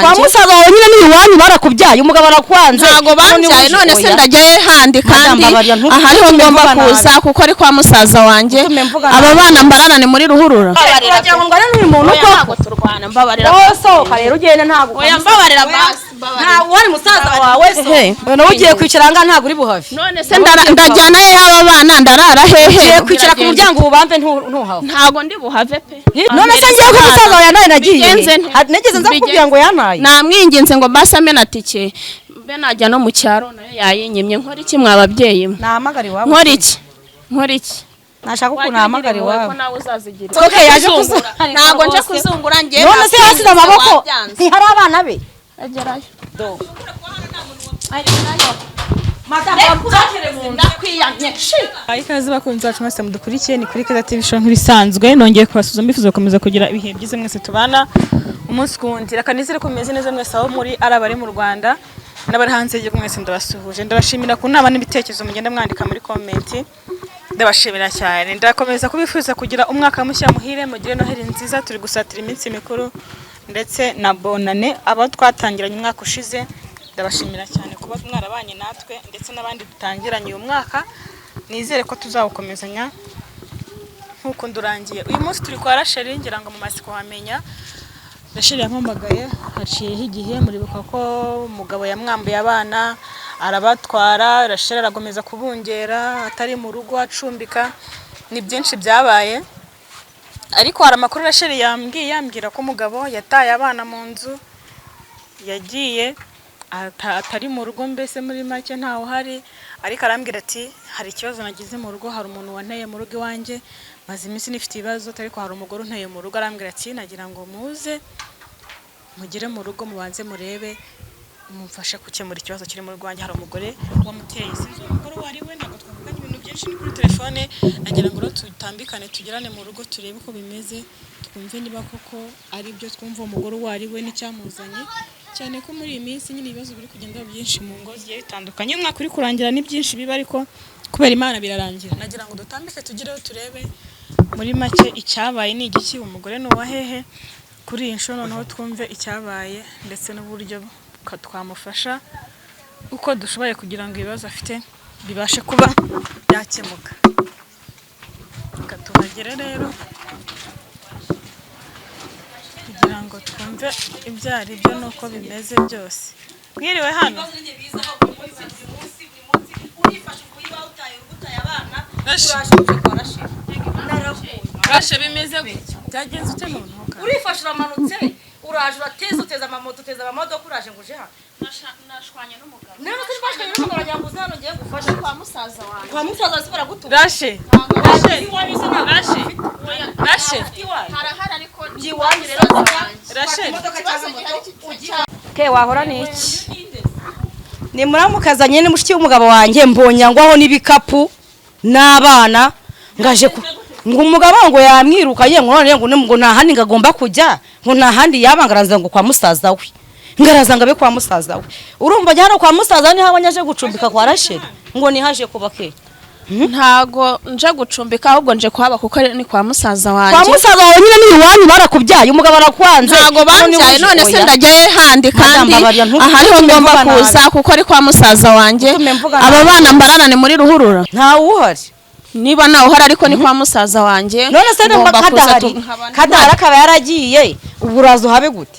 wanjye kwa musaza wawe nyine ni iwanyu barakubyaye umugabo arakwanze ntago bambyaye none se ndajyaye handi kandi aha niho ngomba kuza kuko ari kwa musaza wanjye aba bana mbarana ni muri ruhurura bagira ngo ngane n'uyu muntu ko ntago turwana mbabarira sohoka rero ugende ntago oya mbabarira basi ntago wari musaza wawe se none ugiye kwicara nga ntago uri buhave none se ndajyana ye aba bana ndarara hehe ugiye kwicara ku muryango ubambe ntuhawe ntago ndi buhave pe none se ngiye ko musaza wawe yanaye nagiye nigeze nza kubwira ngo yanaye namwinginze ngo basi amena tike mbe najya no mu cyaro nayo yayinyimye nkora iki mwababyeyi nahamagara iwabo nkora iki nashaka ukuntu nahamagara iwabo nawe uzazigira okay yaje kuzungura ntago nje kuzungura ngiye none se yasize amaboko ntihari abana be agerayo do ikaze bakunzi bacu mwese mudukurikiye ni kuri Keza TV show nk'ibisanzwe nongeye kubasuza mbifuza gukomeza kugira ibihe byiza mwese tubana umunsi kundi rakanizere ko meze neza mwese aho muri arabari mu Rwanda n'abari hanze y'igihugu mwese ndabasuhuje ndabashimira ku nama n'ibitekerezo mugenda mwandika muri comment ndabashimira cyane ndakomeza kubifuza kugira umwaka mushya muhire mugire noheri nziza turi gusatira iminsi mikuru ndetse na bonane abo twatangiranye umwaka ushize ndabashimira cyane kuba mwarabanye natwe ndetse n'abandi dutangiranye uyu mwaka nizere ko tuzawukomezanya nkuko ndurangiye uyu munsi turi kwa Rachel ngira ngo mu masiko wamenya Rachel yampamagaye haciyeho igihe muribuka ko umugabo yamwambuye abana arabatwara Rachel aragomeza kubungera atari mu rugo acumbika ni byinshi byabaye ariko hari amakuru Rachel yambwira ko umugabo yataye abana mu nzu yagiye atari mu rugo mbese muri make ntaho hari ariko arambwira ati hari ikibazo nagize mu rugo hari umuntu wanteye mu rugo iwanjye maze iminsi nifite ibibazo ariko hari umugore unteye mu rugo arambwira ati nagira ngo muze mugire mu rugo mubanze murebe mumfashe gukemura ikibazo kiri mu Rwanda hari umugore wamuteye sinzi umugore wari we ntabwo twavuganye ibintu byinshi kuri telefone nagira ngo tutambikane tugirane mu rugo turebe uko bimeze twumve niba koko ari byo twumva umugore wari we n'icyamuzanye cyane ko muri iyi minsi nyine ibibazo biri kugenda byinshi mu ngo zigiye bitandukanye umwaka uri kurangira ni byinshi biba ariko kubera Imana birarangira nagira ngo dutambike tugireho turebe muri make icyabaye ni igiki umugore no wahehe kuri iyi nshuro noneho twumve icyabaye ndetse n'uburyo twamufasha uko dushoboye kugira ngo ibibazo afite bibashe kuba byakemuka katubagere rero kugira ngo twumve ibyari byo nuko bimeze byose mwiriwe hano Rashe bimeze byagenze ute none urifasha uramanutse uraje urateza uteza amamoto uteza amamodoka uraje ngo uje hano nashwanye n'umugabo none ko twashwanye n'umugabo nyaguze hano ngiye gufasha kwa musaza wanjye kwa musaza wasibara gutura Rashe Rashe harahara ariko jiwanyu rero Rashe ke wahora niki ni muramukazanye ni mushiki w'umugabo wanjye mbonya ngwaho n'ibikapu n'abana ngaje ngo umugabo ngo yamwirukanye ngo none ngo nta handi ngagomba kujya ngo nta handi yabangaranza ngo kwa musaza we ngaraza ngabe kwa musaza we urumva jya hano kwa musaza ni habonye aje gucumbika kwa Rachel ngo ni haje kubake ntago nje gucumbika ahubwo nje kuhaba kuko ni kwa musaza wanjye kwa musaza wawe nyine ni iwanyu barakubyaye umugabo arakwanze ntago bambyaye none se ndajyaye handi kandi aha niho ngomba kuza kuko ari kwa musaza wanjye aba bana mbarana ni muri ruhurura ntawe uhari niba nawe uhari ariko ni kwa musaza wanjye none se kadahari akaba yaragiye uburazo habe gute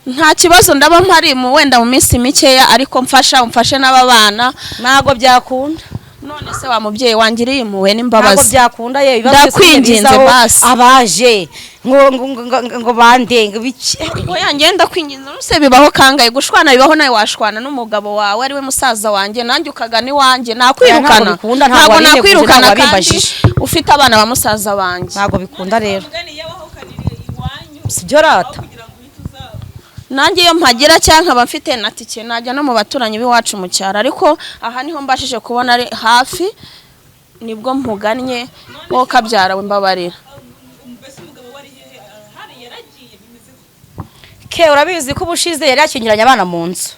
nta kibazo ndaba mpari wenda mu minsi mikeya ariko umfashe n'aba bana ntago byakunda none se wa mubyeyi wangiriye impuhwe n'imbabazi ntago byakunda ye ndakwinginze basi abaje ngo bandenga biki oya ngenda kwinginze nuse bibaho kangaye gushwana bibaho nawe washwana n'umugabo wawe ari we musaza wanjye nanjye ukagana iwanjye nakwirukana ntago nakwirukana kandi ufite abana ba musaza wanjye ntago bikunda rero sibyo rata nanjye iyo mpagira cyangwa nkaba mfite na tike najya no mu baturanyi b'iwacu mu cyaro ariko aha niho mbashije kubona ari hafi nibwo mpugannye wo kabyara we mbabarira ke urabizi ko ubushize yari yakingiranye abana mu nzu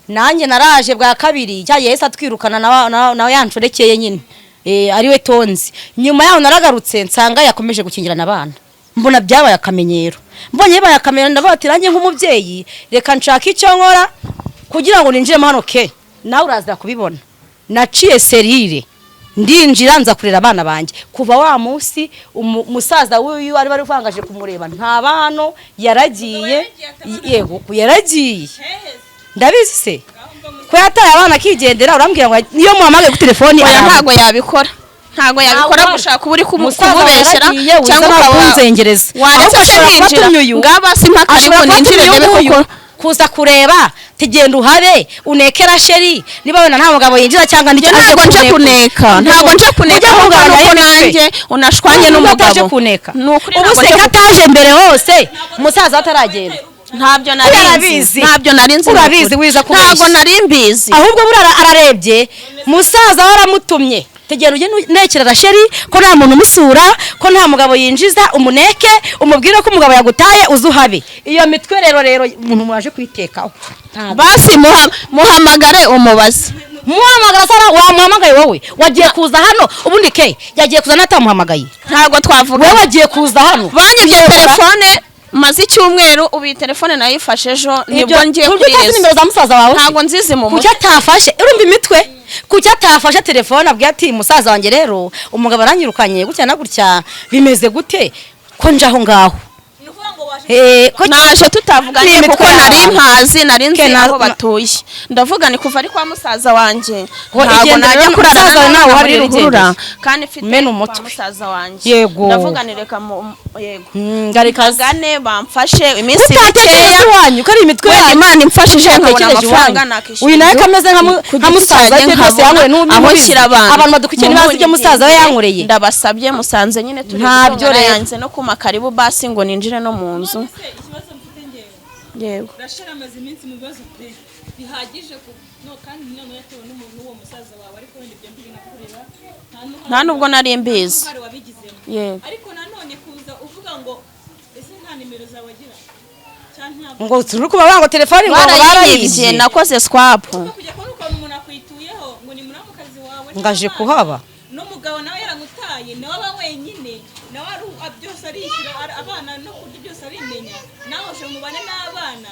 nanjye naraje bwa kabiri cyagiye yese atwirukana nawe yancurekeye nyine ariwe tonzi nyuma yaho naragarutse nsanga yakomeje gukingirana abana mbona byabaye akamenyero mbonye bayakamera ndavuga ati nanjye nk'umubyeyi reka nshaka icyo nkora kugira ngo ninjiremo hano ke nawe uraza kubibona naciye serire ndinjira nza kurera abana banjye kuva wa munsi umusaza w'uyu ari bari vangaje kumureba nta bano yaragiye yego yaragiye ndabizi se ko yataye abana akigendera urambwira ngo niyo muhamagaye ku telefoni ntago yabikora gushaka uburi kumubeshyera cyangwa kunzengereza waretse se hinjira ngaba simpaka ariko ninjire ndebe koko kuza kureba tugenda uhabe unekera sheri niba wena nta mugabo yinjira cyangwa ndicyo ntago nje kuneka kuko nanjye unashwanye n'umugabo ubu se kataje mbere hose umusaza ataragenda ntabyo narinzi urabizi wiza kubeshya ntago narimbizi ahubwo burara ararebye musaza waramutumye tegera uje nekerera sheri ko nta muntu umusura ko nta mugabo yinjiza umuneke umubwire ko umugabo yagutaye uzuhabe iyo mitwe rero umuntu mwaje kwitekaho basi muhamagare umubaze muhamagara sara wamuhamagaye wowe wagiye kuza hano ubundi ke yagiye kuza natamuhamagaye ntago twavuga wowe wagiye kuza hano banyibye telefone maze icyumweru ubi telefone nayifashe ejo nibwo ngiye kureza nimero za musaza wawe ntago nzizi mu kuki atafashe urumva imitwe kuki atafashe telefone abwiye ati musaza wanjye rero umugabo aranyirukanye gutya na gutya bimeze gute ko nje aho ngaho naje tutavuganye kuko nari nzi aho batuye ndavuga ni kuva ari kwa musaza wanjye ntabwo najya kurara nawe hari ruhurura kandi mfite musaza wanjye ndavuga ni reka ngane bamfashe iminsi mikeya wanyu ko ari imitwe yanyu Imana imfashije nkabona amafaranga nakishyura uyu nawe kameze nka musaza we rwose yankoreye n'ubundi abantu badukurikiye nibazi ibyo musaza we yankoreye ndabasabye musanze nyine turi ntabyo yanze no kuma karibu basi ngo ninjire no mu nzu ikibazo mfite ngewe yego urashira amaze iminsi mu bibazo pe bihagije no kandi none yatewe n'umuntu wo musaza wawe ariko wenda ibyo mbi binakurira nta nubwo nari mbizi yego ariko nanone kuza uvuga ngo ese nta nimero zawe agira ngo turi kuba bango telefone ngo barayibye nakoze swap kujya kubona ukuntu umuntu akwituyeho ngo ni muramukazi wawe ngaje kuhaba n'umugabo nawe yaramutaye nawe aba wenyine nawe byose arishyura abana no kurya byose arimenya nawe uje mubane n'abana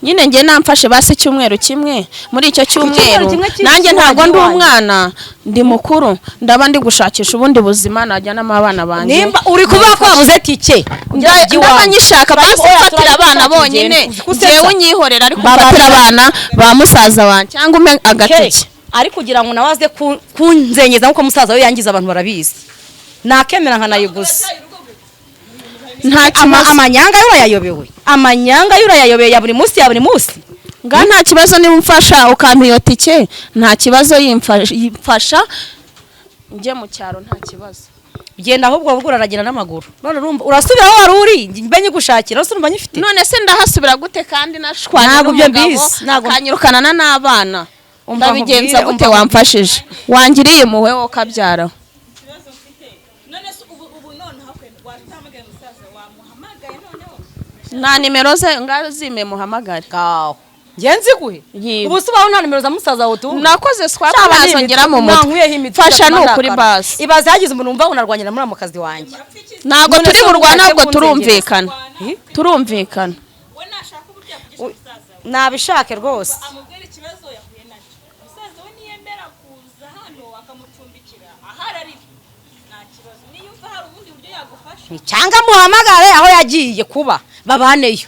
nyine nge namfashe basi icyumweru kimwe muri icyo cyumweru nanjye ntabwo ndi umwana ndi mukuru ndaba ndi gushakisha ubundi buzima najyanamo abana banjye nimba uri kuvuga ko wabuze tike ndaba nyishaka basi ufatira abana bonyine ngewe unyihorera ariko ufatira abana ba musaza wanjye cyangwa ume agatike ari kugira ngo nawe aze kunzenyeza nkuko musaza we yangiza abantu barabizi nakemera nkanayiguza amanyanga y'urayayobewe amanyanga y'urayayobewe ya buri munsi nga nta kibazo niba umfasha ukampa iyo tike nta kibazo yimfasha njye mu cyaro nta kibazo genda ahubwo ubwo uraragira n'amaguru none urasubira aho wari uri mbe nyigushakira urumva nyifite none se ndahasubira gute kandi nashwanye n'umugabo akanyirukana n'abana ndabigenza gute wamfashije wangiriye impuhwe wo kabyara nta nimero ze ngazime muhamagare gaho ngenzi guhe ubu subaho nta nimero za musaza wawe tu nakoze swap nazongera mu mutwe fasha no kuri basi ibaza yagize umuntu umva unarwanyira muri mukazi wanjye nago turi mu Rwanda ubwo turumvikana we nashaka uburyo yakwishyura musaza nabishake rwose amubwira ikibazo yahuye nacyo musaza we niyemera kuza hano akamucumbikira ahari ari nta kibazo niyumva hari ubundi buryo yagufasha cyangwa muhamagare aho yagiye kuba babaneyo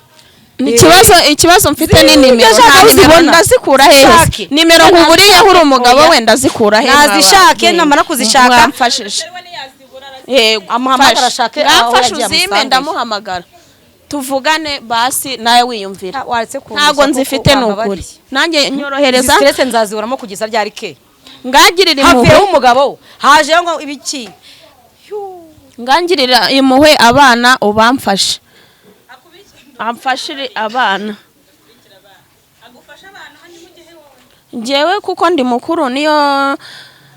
ikibazo mfite ni nimero ndazikura hehe nimero nkuburiye aho uri umugabo wenda zikura hehe nazishake namara kuzishaka mwamfashije yego amuhamagara ashake aho yagiye uzime ndamuhamagara tuvugane basi nawe wiyumvira ntago nzifite nukuri nanjye nyorohereza stress nzaziburamo kugeza ryari ke ngagirira impuhwe hafi umugabo haje ngo ibiki ngangirira impuhwe abana ubamfashe amfashire abana njyewe kuko ndi mukuru niyo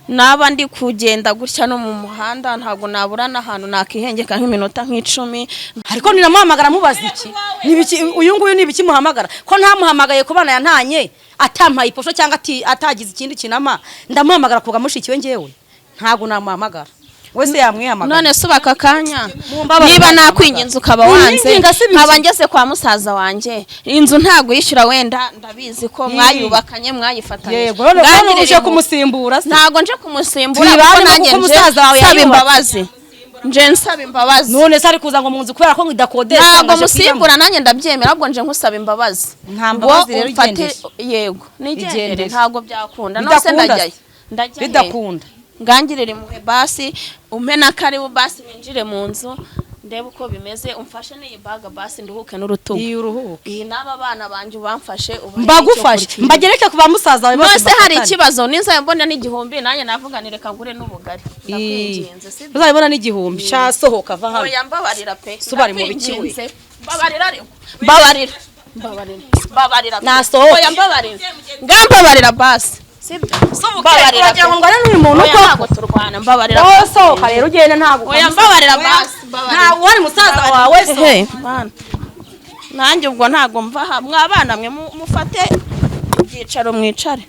naba ndi kugenda gutya no mu muhanda ntabwo nabura n'ahantu nakihengeka nk'iminota nk'icumi ariko ninamuhamagara mubaza iki uyu nguyu ni ibiki muhamagara ko ntamuhamagaye ku bana yantanye atampaye iposho cyangwa atagize ikindi kinama ndamuhamagara kuvuga mushikiwe njyewe ntabwo namuhamagara wese yamwihamagara. none se ubaka akanya Mumbabarire niba nahamagara. nakwinginze ukaba wanze Unyinginga si biki? nkaba ngeze kwa musaza wanjye inzu ntago yishyura wenda ndabizi ko mwayubakanye mwayifatanyije Yego none uje kumusimbura se. ntago nje kumusimbura Tubibane kuko kuko nanjye umusaza wawe nsaba yayubatse. imbabazi nje nsaba imbabazi none se ari kuza ngo munzu kubera ko ngidakodesha ntago musimbura nanjye ndabyemera ahubwo nje nkusaba imbabazi Nta mbabazi rero ufate ugendesha. yego nigendere Igendere. ntago byakunda nose Bidakunda ndajyayo se. ndajya bidakunda. ngangirire impuhwe basi umpe na karibu basi ninjire mu nzu ndebe uko bimeze umfashe n'iyi baga basi nduhuke n'urutugu Iyi uruhuke. iyi n'aba bana banje ubamfashe Mbagufashe mbagereke kuba musaza wawe nose hari ikibazo ninza mbona n'igihumbi nanjye navuganire kangure n'ubugari ndakwinginze sibyo uzabibona n'igihumbi cyasohoka va hano. oya mbabarira pe Subari mu biki we. ndakwinginze. Mbabarira ariko mbabarira mbabarira Nasohoke. oya mbabarira ngambabarira basi sibyo mbabarira kugira ngo ngane n'uyu muntu oya ko ntabwo turwana mbabarira wowe sohoka rero ugenda ntabwo oya mbabarira basi nta wari musaza wawe so Ehe, bana. nanjye ubwo ntago mva aha mwabana mwe mufate ibyicaro mwicare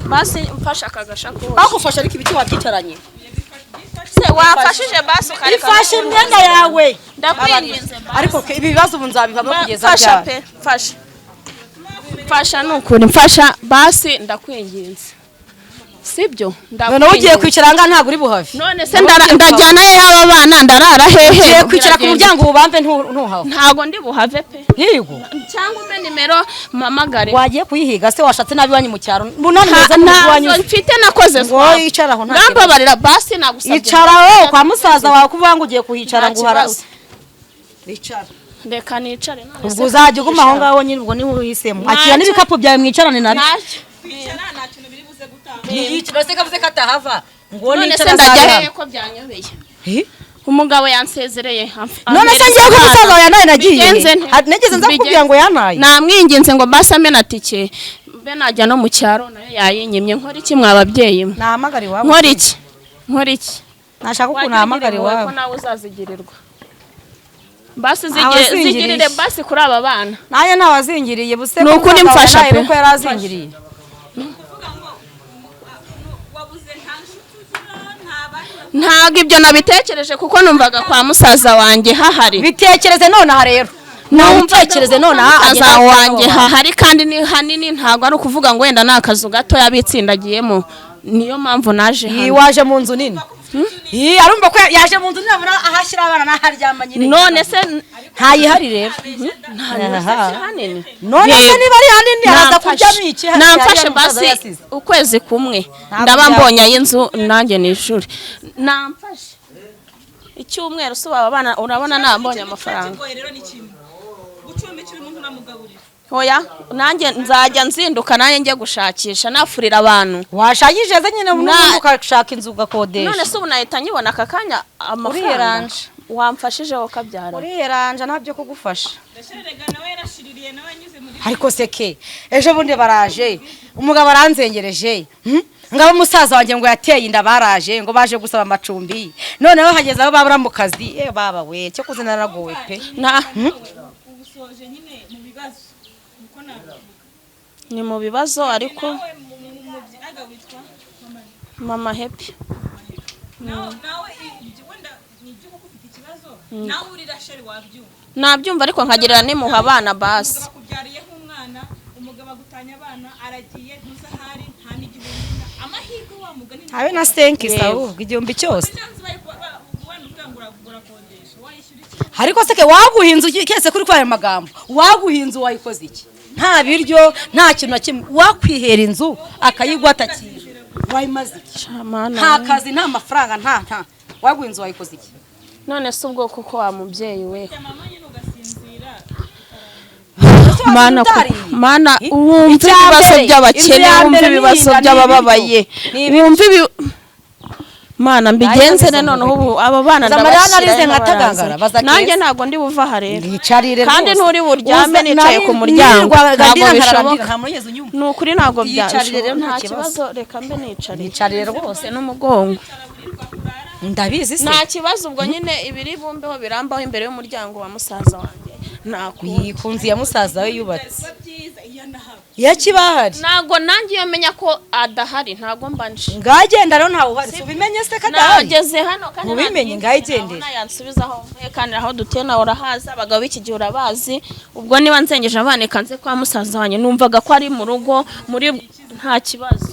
basi mfashe akagashakoshi bakufasha ariko ibiti wabyicaranye se wafashije basi ukareka ifashe imyenda yawe ndakwinginze basi ariko ibi bibazo ubu nzabivamo kugeza fasha ryari pe fasha fasha nukuri mfasha basi ndakwinginze sibyo noneho ugiye kwicara ngaha ntabwo uri buhave none se ndajyana he aba bana ndarara hehe ugiye kwicara ku muryango ubamve ntuhave ntago ndi buhave pe higo cyangwa umpe nimero mpamagare wagiye kuyihiga se washatse nabi wanyu mu cyaro munameza mu wanyu ntazo mfite nakoze ngo yicara aho nta ngambabarira basi nagusabye icara wowe kwa musaza wawe kuvuga ngo ugiye kuhicara ngo uhara icara reka nicare none ubwo uzajya uguma aho ngaho nyine ubwo niho uhisemo akira n'ibikapu byawe mwicarane nabyo ntacyo se kavuze ko atahava ngo none se nicara ndajya hehe ko byanyobeye umugabo yansezereye none se ngiye ko musaza wawe yanaye nagiye nigeze nza kukubwira ngo yanaye namwinginze ngo basi ampe na tike mbe najya no mu cyaro nayo yayinyimye nkora iki mwa babyeyi mwe nahamagara iwabo nkora iki nashaka ukuntu nahamagara iwabo ko nawe uzazigirirwa basi zigirire basi kuri aba bana nanjye ntawazingiriye buse ni ukuri mfasha pe kuko yari azingiriye ntabwo ibyo nabitekereje kuko numvaga kwa musaza wanjye hahari bitekereze nonaha rero ntutekereze nonaha musaza wanjye hahari kandi ni hanini ntabwo ari ukuvuga ngo wenda ni akazu gato yabitsindagiyemo niyo mpamvu naje hano waje mu nzu nini arumva ko yaje mu nzu nini abona ahashyira abana n'aharyama nyine none se ntayihari rero hanini none se niba ari hanini haraza kuryamo iki namfashe basi ukwezi kumwe ndaba mbonye ay'inzu nanjye ni ishuri namfashe icyumweru usuba aba bana urabona nambonye amafaranga oya nanjye nzajya nzinduka nanjye njye gushakisha nafurira abantu washakishije ze nyine ukashaka inzu ugakodesha none se ubu nahita nyibona aka kanya amafaranga wamfashije wo kabyara uriyeranja ntabyo kugufasha ariko seke ejo bundi baraje umugabo aranzengereje ngaba umusaza wanjye ngo yateye inda baraje ngo baje gusaba amacumbi noneho hageze aho babura mu kazi baba we cyo kuze naragowe pe ni mu bibazo ariko mama happy nabyumva ariko nkagerera nimuha abana basi habe na senkisi ahubwo igihumbi cyose ariko seke waguha inzu kese kuri kwa aya magambo waguha inzu wayikoze iki nta biryo nta kintu na kimwe wakwihera inzu akayigwa atakira wayimaze iki nta kazi nta mafaranga nta waguha inzu wayikoze iki none se ubwo kuko wa mubyeyi we mana wumva ibibazo by'abakene wumva ibibazo by'abababaye wumva mana mbigenzere noneho ubu aba bana ndabashyira nanjye ntabwo ndi buva aha rero kandi nturi buryame nicaye ku muryango ntabwo bishoboka ni ukuri ntabwo byashoboka nta kibazo reka mbe nicarire rwose n'umugongo ndabizi se nta kibazo ubwo nyine ibiri bumbeho birambaho imbere y'umuryango wa musaza wanjye iyi kunzi ya musaza we yubatse yakibahari ntago nanjye iyo menya ko adahari ntago mbanje ngagenda rero ntawe uhari ubimenye se kadahari nageze hano kandi ubimenye ngayigendera yansubizaho kandi aho duteye nawe urahaza abagabo b'iki gihe urabazi ubwo niba nzengeje abana kanze kwa musaza wanjye numvaga ko ari mu rugo muri nta kibazo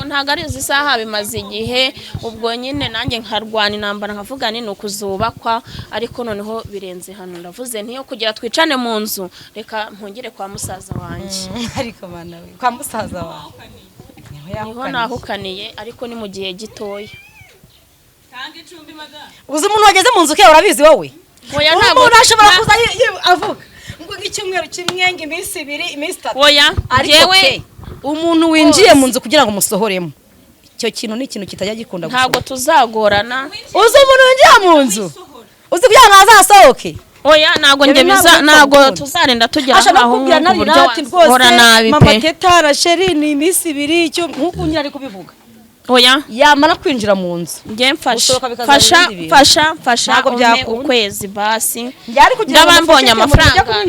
ntago ari izi saha bimaze igihe ubwo nyine nanjye nkarwana intambara nkavuga ni ukuzubakwa ariko noneho birenze hano ndavuze ntiyo kugira twicane mu nzu reka mpungire kwa musaza wanjye ariko bana we kwa musaza wawe niho nahukaniye ariko ni mu gihe gitoya uzi umuntu wageze mu nzu ke urabizi wowe umuntu ashobora kuza avuga ngo icyumweru kimwe iminsi 2 iminsi 3 oya jewe umuntu winjiye mu nzu kugira ngo musohoremo icyo kintu ni ikintu kitajya gikunda gusohoka ntago tuzagorana uzi umuntu winjiye mu nzu uzi kugira ngo azasohoke oya nago ngebiza nago tuzarenda tujya aho mu buryo hora nabi pe mama teta rasheri ni iminsi 2 icyo nkuko nyine ari kubivuga oya yamara kwinjira mu nzu nge mfasha ukwezi basi ndabambonye amafaranga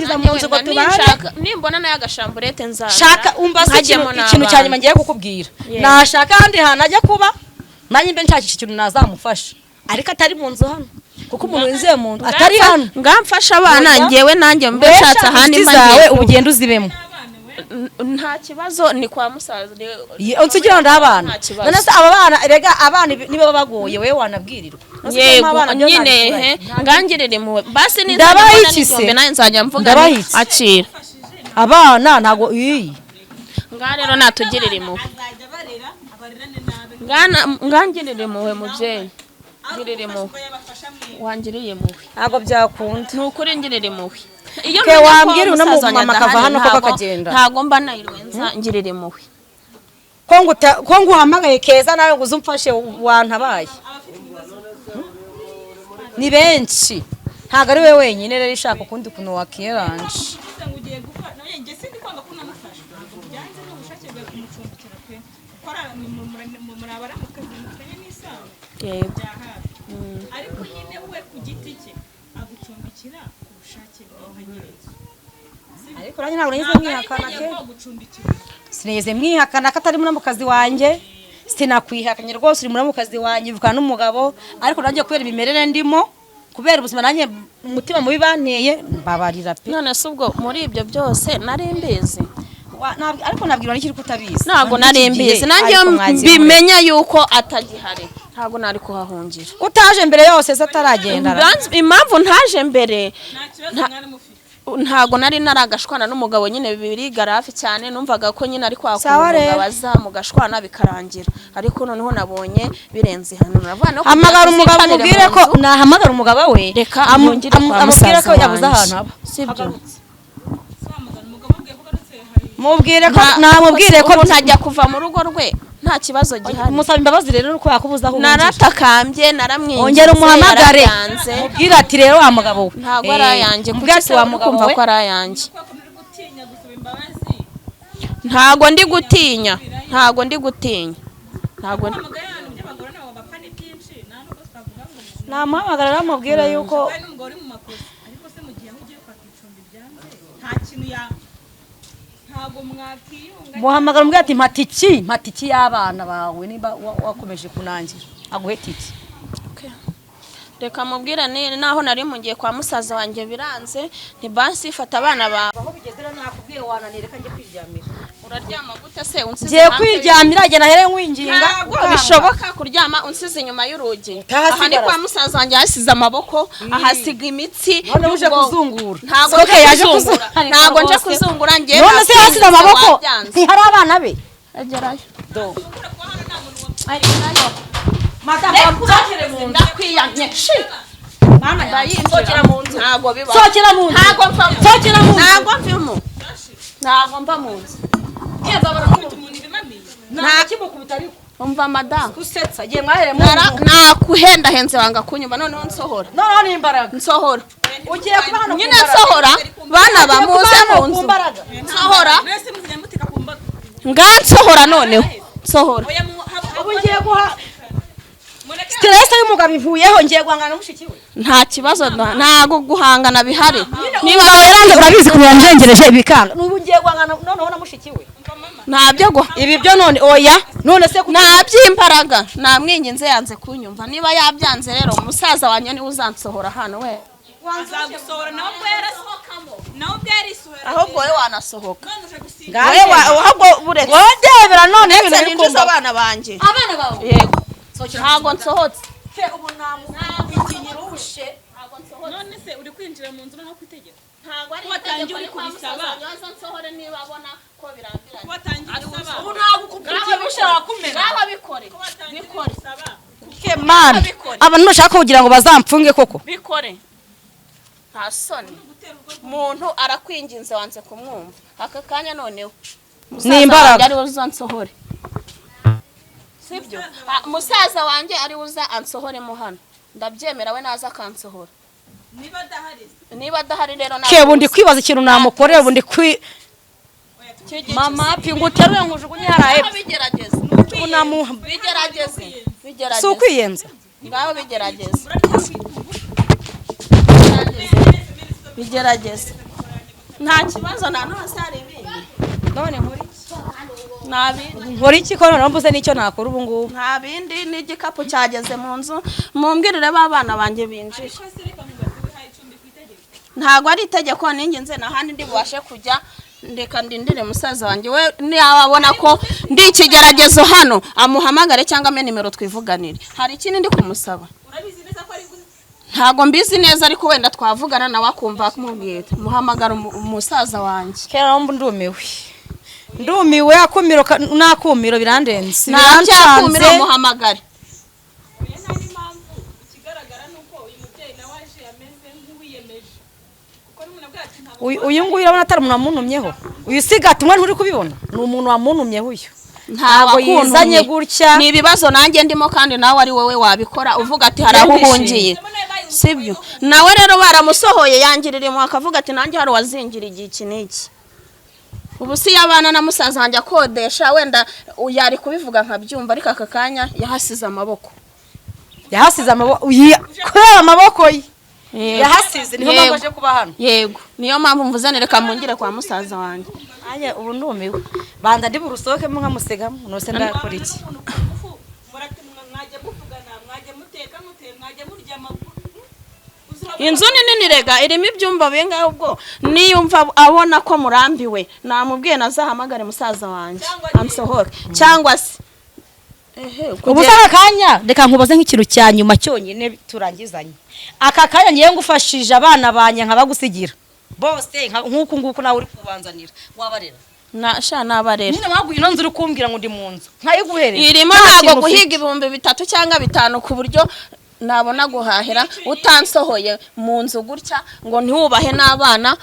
nimbona nayo agashamburete nzana shaka umva ikintu cyanyuma ngiye kukubwira nashaka handi hana ajya kuba nanjye mbe nshakisha ikintu nazamufasha ariko atari mu nzu hano kuko umuntu winjiye mu nzu atari hano ngamfasha abana ngewe nanjye mbe nshatse ahandi zawe ubugenda uzibemo nta kibazo ni kwa musaza unsugira ndabana none se aba bana rega abana nibo bagoye wewe wanabwirirwa yego nyine ngangirire mu basi ni ndabahitse nayo nzajya mvuga akira abana ntago nga rero natugirire mu ngangirire muwe mubyeyi ngirire mu wangiriye muwe ntago byakunda nukuri ngirire muwe iyo wambwira uno mama akava hano ko bakagenda ntago mba nayirwenza ngirire muwe ko nguhamagaye keza nawe ngo uzumfashe wantabaye ni benshi ntago ari we wenyine rero ishaka ukundi kuntu wakiranje ariko nyine we ku giti cye agucumbikira ku bushake bwawe nyir'inzu ariko nanjye ntabwo nigeze mwihakana ke sinigeze mwihakana ko atari muramukazi wanjye sinakwihakanye rwose uri muramukazi wanjye uvukana n'umugabo ariko nanjye kubera imimerere ndimo kubera ubuzima nanjye umutima mubi banteye mbabarira pe none se ubwo muri ibyo byose nari mbizi ariko nabwirwa n'ikiri kutabizi ntago nari mbizi nanjye mbimenya yuko atagihari ntago nari kuhahungira utaje mbere yose se ataragenda impamvu ntaje mbere ntago nari naragashwana n'umugabo nyine bibiriga hafi cyane numvaga ko nyine ari kwakura bazamugashwana bikarangira ariko noneho nabonye birenze hano navana hamagara umugabo mubwire ko nahamagara umugabo we reka amubwire ko yabuze ahantu aba sibyo mubwire ko namubwire ko ntajya kuva mu rugo rwe nta kibazo gihari musaba imbabazi rero nuko yakubuza aho naratakambye naramwinjiye ongera umuhamagare mubwire ati rero wa mugabo we ntago arayanjye kuko wa mugabo we ko arayanjye ntago ndi gutinya namuhamagara ramubwira yuko muhamagara umubwira ati mpatiki y'abana bawe niba wakomeje kunangira aguhe tiki reka mubwira naho nari mungiye kwa musaza wanjye biranze ntibasi fata abana bawe aho bigeze rero nakubwiye wananire kandi kwiryamira uraryama gute se unsize ngiye kwiryamira agena here nkwinginga ntabwo bishoboka kuryama unsize inyuma y'urugi aha ni kwa musaza wanjye hasize amaboko ahasiga imitsi none uje kuzungura ntabwo nje kuzungura ngiye none se hasize amaboko ntihari abana be agerayo do madame ndakwiyamye mama ndayinjira mu nzu ntabwo biba sokera mu nzu ntabwo mva sokera mu nzu ntabwo mvimo ntabwo mva mu nzu keza barakubita umuntu ibimamiye nta kimukubita ariko umva madame gusetsa giye mwahere mu nakuhenda henze wanga kunyumva noneho nsohora noneho ni imbaraga nsohora ugiye kuba hano nyine nsohora bana bamuze mu nzu nsohora nsohora noneho nsohora ubu ngiye guha stress y'umugabo ivuyeho ngiye guhangana n'umushiki we nta kibazo ntago guhangana bihari niba yaranze urabizi ko yanjengereje ibikanga n'ubu ngiye guhangana noneho na mushiki we ntabyo ibi byo none oya none se nabyimbaraga namwinginze yanze kunyumva niba yabyanze rero umusaza wanjye niwe uzansohora hano we azagusohora nawe bwarasohokamo nawe bwarisohora ahubwo we wanasohoka ngawe ahubwo buretse wodebera none ibintu biri kumva abana banjye abana bawe yego ntago nsohotse ubu namukinyirushe none se uri kwinjira mu nzu no kwitegeka ntago ari watangiye uri kubisaba yaza nsohore niba abona ko birambiranye watangiye usaba ubu nagukubita bishaka kumena ngaba bikore mana abantu bashaka kugira ngo bazampfunge koko bikore nta soni umuntu arakwinginze wanze kumwumva aka kanya noneho ni imbaraga ari uzansohore sibyo musaza wanjye ari uza ansohoremo hano ndabyemera we naza akansohora niba adahari rero ke bundi kwibaza ikintu namukorera bundi mama pi nguteruye ngujugunye haraye bigerageze si ukwiyenza ngaho bigerageze bigerageze nta kibazo na none hari ibindi none nkora iki ko none mbuze nicyo nakora ubu ngubu nta bindi n'igikapu cyageze mu nzu mumbwirire b'abana banjye binjije ntabwo ari itegeko ninginze n'ahandi ndi bubashe kujya ndeka ndindire musaza wanjye we niyababona ko ndi ikigeragezo hano amuhamagare cyangwa ame nimero twivuganire hari ikindi ndi kumusaba ntago mbizi neza ariko wenda twavugana nawe akumva kumubwira muhamagara umusaza wanjye kera ndumiwe akumiro nakumiro birandenze nacyakumiro muhamagare uyu nguyu urabona atari umuntu wamunumyeho uyu sigatumwe nturi kubibona ni umuntu wamunumyeho uyu ntabwo yizanye gutya ni ibibazo nanjye ndimo kandi nawe ari wowe wabikora uvuga ati hari aho uhungiye sibyo nawe rero baramusohoye yangirira imwe akavuga ati nanjye hari wazingira igihe iki n'iki ubu si yabana na musaza wanjye akodesha wenda yari kubivuga nkabyumva ariko aka kanya yahasize amaboko kubera amaboko ye yahasize niho mpamvu aje kuba hano yego niyo mpamvu mvuzane reka mungire kwa musaza wanjye anye ubu ndumiwe banza ndi burusohokemo nkamusigamo nose ndakora iki inzu nini rega irimo ibyumba bingahe ubwo niyumva abona ko murambiwe namubwiye nazahamagare musaza wanjye ansohore cyangwa se ubu aka kanya reka nkubaze nk'ikintu cya nyuma cyonyine turangizanye aka kanya ngiye ngufashije abana banye nkabagusigira bose nk'uku nguku nawe uri kubanzanira wabarera nabarera nyine waguye ino nzu uri kumbwira ngo ndi mu nzu nkayiguhereza irimo ntabwo guhiga 3,000 cyangwa 5 ku buryo nabona guhahira utansohoye mu nzu gutya ngo ntiwubahe n'abana